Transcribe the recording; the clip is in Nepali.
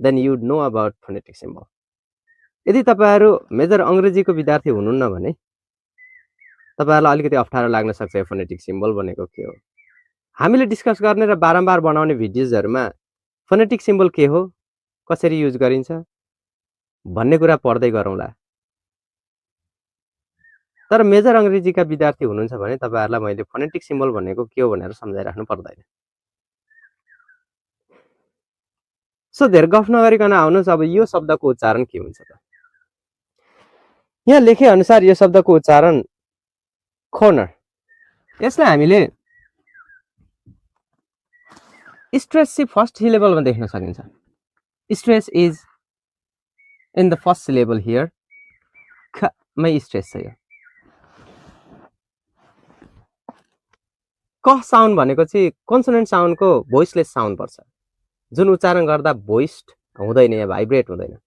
then you would know about phonetic symbol. यदि तपाईहरु मेजर अंग्रेजीको विद्यार्थी हुनुहुन्न भने तपाईहरुलाई अलिकति अप्ठ्यारो लाग्न सक्छ यो फोनेटिक सिम्बल भनेको के हो। हामीले डिस्कस गर्ने र बारम्बार बनाउने भिडियोजहरुमा फोनेटिक सिम्बल के हो, कसरी युज गरिन्छ भन्ने कुरा पढ्दै गरौँला। तर मेजर अंग्रेजीका विद्यार्थी हुनुहुन्छ भने तपाईहरुलाई मैले फोनेटिक सिम्बल भनेको के हो भनेर सम्झाइराख्नु पर्दैन। सो धेरै गफ नगरिकन आउनुस्, अब यो शब्दको उच्चारण के हुन्छ त। यहाँ लेखे अनुसार यो शब्दको उच्चारण corner। यसलाई हामीले स्ट्रेस चाहिँ फर्स्ट सिलेबलमा देख्न सकिन्छ। Stress is in the first syllable here, ख मै स्ट्रेस छ यो। क साउन्ड भनेको चाहिँ कन्सोनेन्ट साउन्डको भोइसलेस साउन्ड पर्छ, जुन उच्चारण गर्दा भोइस्ड हुँदैन या भाइब्रेट हुँदैन।